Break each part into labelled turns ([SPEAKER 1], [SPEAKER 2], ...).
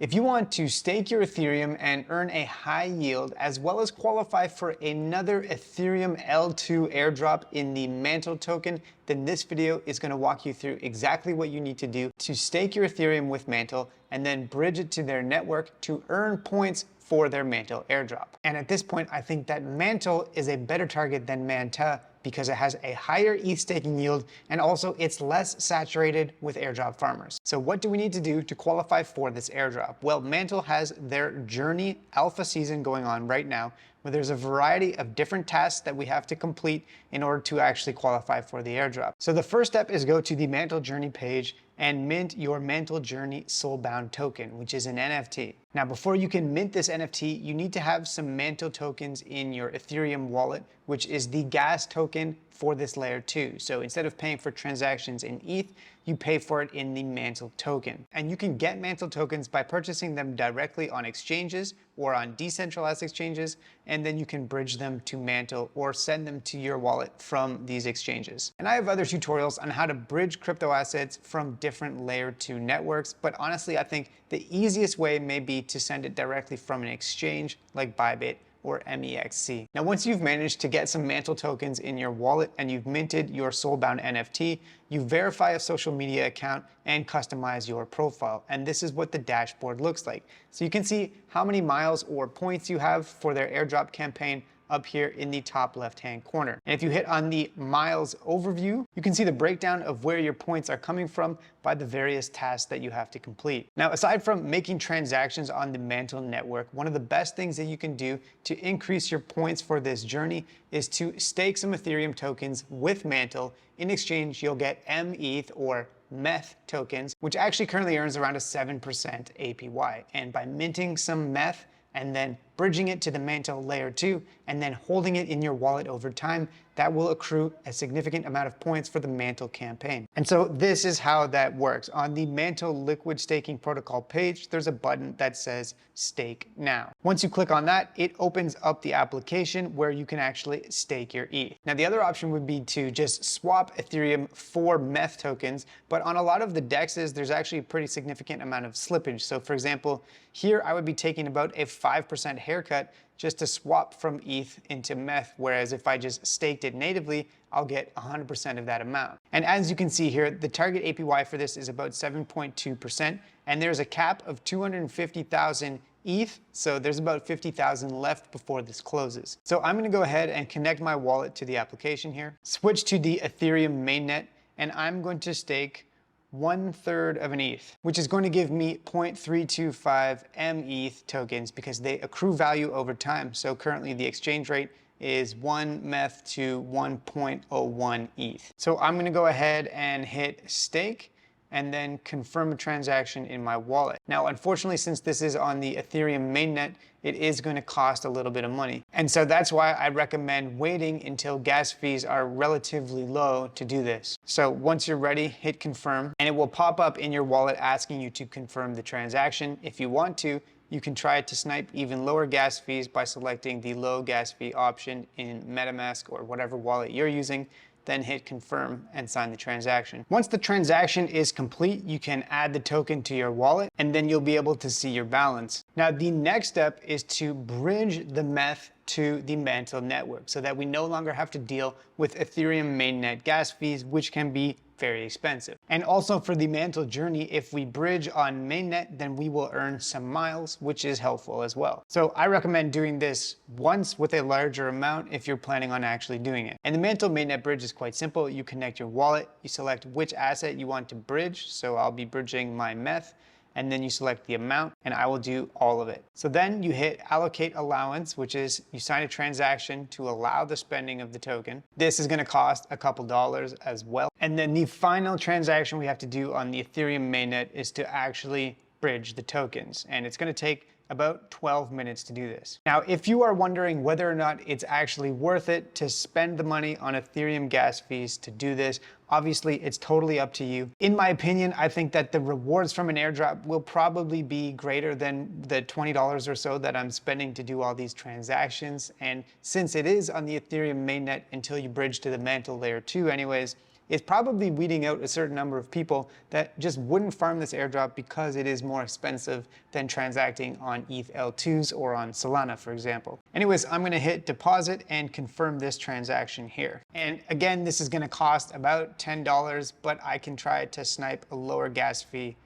[SPEAKER 1] If you want to stake your Ethereum and earn a high yield, as well as qualify for another Ethereum L2 airdrop in the Mantle token, then this video is going to walk you through exactly what you need to do to stake your Ethereum with Mantle and then bridge it to their network to earn points for their Mantle airdrop. And at this point, I think that Mantle is a better target than mETH because it has a higher ETH staking yield and also it's less saturated with airdrop farmers. So what do we need to do to qualify for this airdrop? Well, Mantle has their Journey alpha season going on right now, where there's a variety of different tasks that we have to complete in order to actually qualify for the airdrop. So the first step is go to the Mantle Journey page and mint your Mantle Journey Soulbound token, which is an NFT. Now, before you can mint this NFT, you need to have some Mantle tokens in your Ethereum wallet, which is the gas token for this layer 2. So instead of paying for transactions in ETH, you pay for it in the Mantle token. And you can get Mantle tokens by purchasing them directly on exchanges or on decentralized exchanges, and then you can bridge them to Mantle or send them to your wallet from these exchanges. And I have other tutorials on how to bridge crypto assets from different layer 2 networks, but honestly, I think the easiest way may be to send it directly from an exchange like Bybit or MEXC. Now, once you've managed to get some Mantle tokens in your wallet and you've minted your Soulbound NFT, you verify a social media account and customize your profile. And this is what the dashboard looks like. So you can see how many miles or points you have for their airdrop campaign up here in the top left-hand corner. And if you hit on the miles overview, you can see the breakdown of where your points are coming from by the various tasks that you have to complete. Now, aside from making transactions on the Mantle network, one of the best things that you can do to increase your points for this journey is to stake some Ethereum tokens with Mantle. In exchange, you'll get mETH or mETH tokens, which actually currently earns around a 7% APY. And by minting some mETH and then bridging it to the Mantle layer 2 and then holding it in your wallet over time, that will accrue a significant amount of points for the Mantle campaign. And so this is how that works. On the Mantle liquid staking protocol page, there's a button that says stake now. Once you click on that, it opens up the application where you can actually stake your ETH. Now, the other option would be to just swap Ethereum for mETH tokens, but on a lot of the dexes, there's actually a pretty significant amount of slippage. So for example, here I would be taking about a 5% haircut just to swap from ETH into mETH, whereas if I just staked it natively, I'll get 100% of that amount. And as you can see here, the target APY for this is about 7.2%, and there's a cap of 250,000 ETH, so there's about 50,000 left before this closes. So I'm gonna go ahead and connect my wallet to the application here, switch to the Ethereum mainnet, and I'm going to stake 1/3 of an ETH, which is going to give me 0.325 mETH tokens because they accrue value over time. So currently the exchange rate is 1 mETH to 1.01 ETH. So I'm going to go ahead and hit stake and then confirm a transaction in my wallet. Now, unfortunately, since this is on the Ethereum mainnet, it is going to cost a little bit of money. And so that's why I recommend waiting until gas fees are relatively low to do this. So once you're ready, hit confirm, and it will pop up in your wallet asking you to confirm the transaction. If you want to, you can try to snipe even lower gas fees by selecting the low gas fee option in MetaMask or whatever wallet you're using. Then hit confirm and sign the transaction. Once the transaction is complete, you can add the token to your wallet and then you'll be able to see your balance. Now, the next step is to bridge the mETH to the Mantle network so that we no longer have to deal with Ethereum mainnet gas fees, which can be very expensive. And also for the Mantle journey, if we bridge on mainnet, then we will earn some miles, which is helpful as well. So I recommend doing this once with a larger amount if you're planning on actually doing it. And the Mantle mainnet bridge is quite simple. You connect your wallet, you select which asset you want to bridge. So I'll be bridging my mETH, and then you select the amount and I will do all of it. So then you hit allocate allowance, which is you sign a transaction to allow the spending of the token. This is going to cost a couple dollars as well. And then the final transaction we have to do on the Ethereum mainnet is to actually bridge the tokens. And it's going to take about 12 minutes to do this. Now, if you are wondering whether or not it's actually worth it to spend the money on Ethereum gas fees to do this, obviously it's totally up to you. In my opinion, I think that the rewards from an airdrop will probably be greater than the $20 or so that I'm spending to do all these transactions. And since it is on the Ethereum mainnet until you bridge to the Mantle layer 2 anyways, is probably weeding out a certain number of people that just wouldn't farm this airdrop because it is more expensive than transacting on ETH L2s or on Solana, for example. Anyways, I'm gonna hit deposit and confirm this transaction here. And again, this is gonna cost about $10, but I can try to snipe a lower gas fee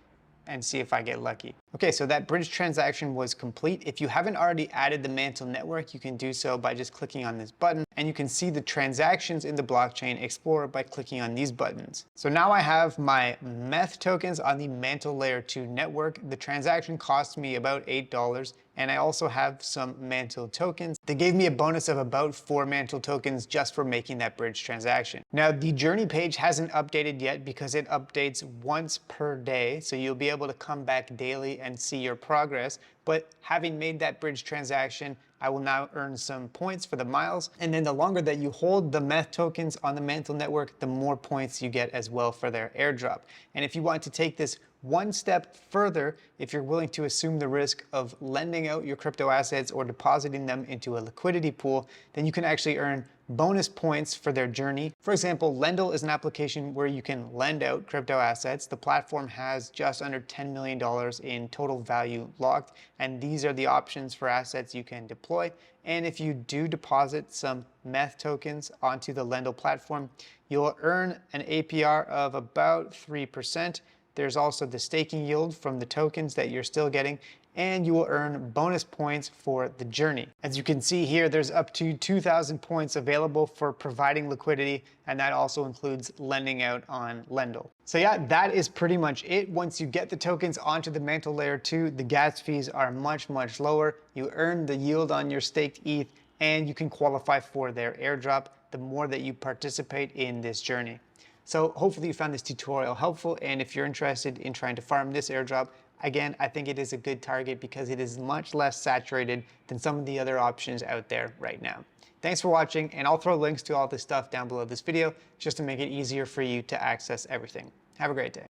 [SPEAKER 1] and see if I get lucky. Okay, so that bridge transaction was complete. If you haven't already added the Mantle network, you can do so by just clicking on this button, and you can see the transactions in the blockchain Explorer by clicking on these buttons. So now I have my mETH tokens on the Mantle Layer 2 network. The transaction cost me about $8, and I also have some Mantle tokens. They gave me a bonus of about 4 Mantle tokens just for making that bridge transaction. Now, the journey page hasn't updated yet because it updates once per day, so you'll be able to come back daily and see your progress. But having made that bridge transaction, I will now earn some points for the miles. And then the longer that you hold the mETH tokens on the Mantle network, the more points you get as well for their airdrop. And if you want to take this one step further, if you're willing to assume the risk of lending out your crypto assets or depositing them into a liquidity pool, then you can actually earn bonus points for their journey. For example, Lendl is an application where you can lend out crypto assets. The platform has just under $10 million in total value locked, and these are the options for assets you can deploy. And if you do deposit some mETH tokens onto the Lendl platform, you'll earn an APR of about 3%. There's also the staking yield from the tokens that you're still getting, and you will earn bonus points for the journey. As you can see here, there's up to 2,000 points available for providing liquidity, and that also includes lending out on Lendl. So yeah, that is pretty much it. Once you get the tokens onto the Mantle Layer 2, the gas fees are much, much lower. You earn the yield on your staked ETH, and you can qualify for their airdrop the more that you participate in this journey. So hopefully you found this tutorial helpful, and if you're interested in trying to farm this airdrop, again, I think it is a good target because it is much less saturated than some of the other options out there right now. Thanks for watching, and I'll throw links to all this stuff down below this video just to make it easier for you to access everything. Have a great day.